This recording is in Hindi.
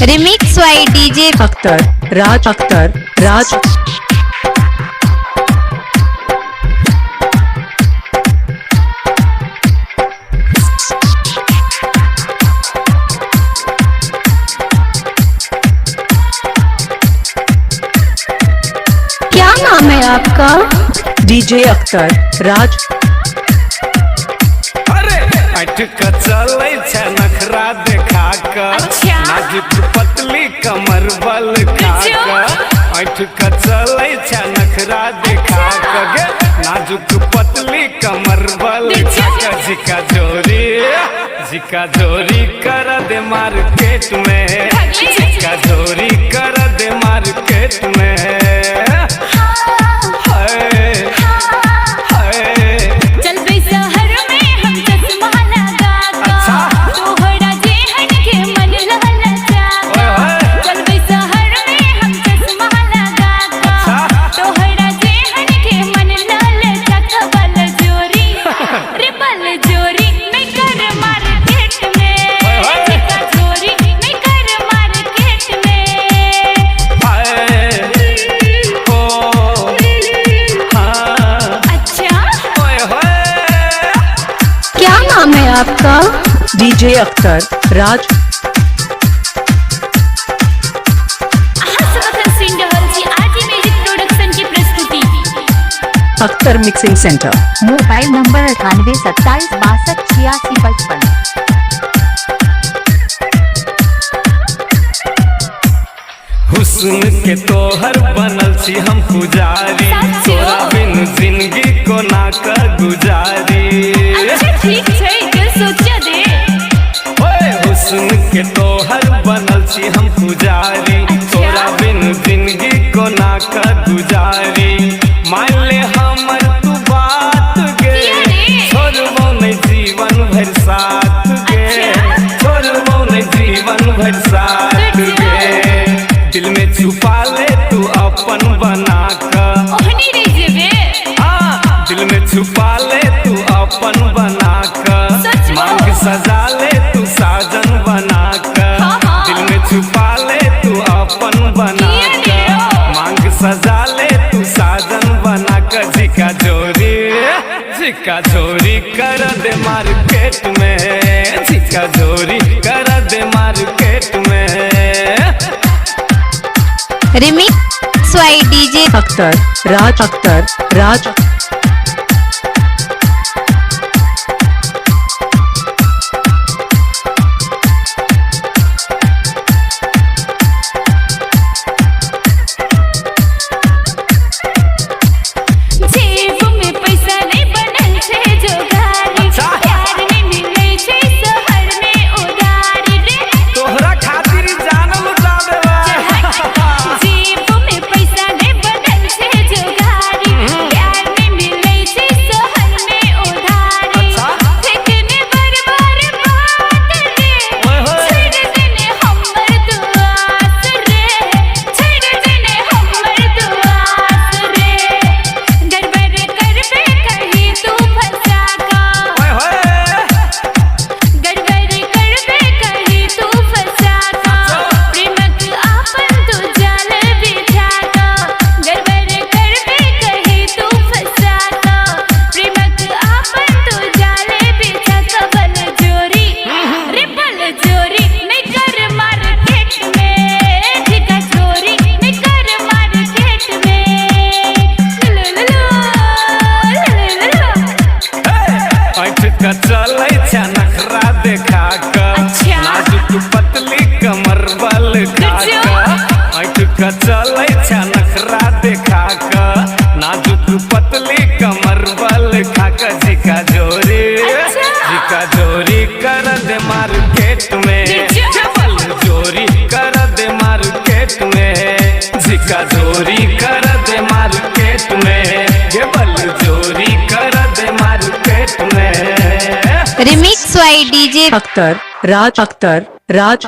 रिमिक्स बाय डीजे अख्तर राज। क्या नाम है आपका? डीजे अख्तर राज। अटका चलै छै नखरा देखा क, नाजुक पतली कमर बल खा क। अटका चलै छै नखरा देखा क गे, नाजुक पतली कमर बल खा क। जिका जोरी कर दे मार्केट में, जिका जोरी कर दे मार्केट में। नाम है आपका? DJ Akhtar Raj. Akhtar mixing centre. Mobile number 98 27 62 86 55। हुस्न के तोहर बनल छी हम पुजारी, तोरा बिन जिंदगी को ना कर गुजारी। ठीक छै दिल सोचा दे। ओए हुस्न के तोहर बनल छी हम पुजारी, तोरा बिन जिंदगी को ना कर गुजारी। मान ले हमर तू बात गे, छोड़बो नहीं जीवन भर साथ गे, छोड़बो नहीं जीवन भर साथ गे। दिल में छुपा ले तू अपन बना कर, दिल में छुपा ले तू अपन बना कर। मांग सजा ले तू साजन बना कर, दिल में छुपा ले तू अपन बना कर। मांग सजा ले तू साजन बना कर। जिका जोरी कर दे मार्केट में, जिका जोरी कर दे मार्केट में। रिमिक्स बाय डीजे अख्तर राज। चलै छै नखरा देखा क, नाजुक पतली कमर बल खा क। अटका चलै छै नखरा देखा क, नाजुक पतली कमर बल खा क। जिका जोरी कर दे मार्केट में, बल जोरी कर दे मार्केट में। जिका जोरी कर दे मार्केट में, बल जोरी कर दे मार्केट में। Remix by DJ Akhtar Raj.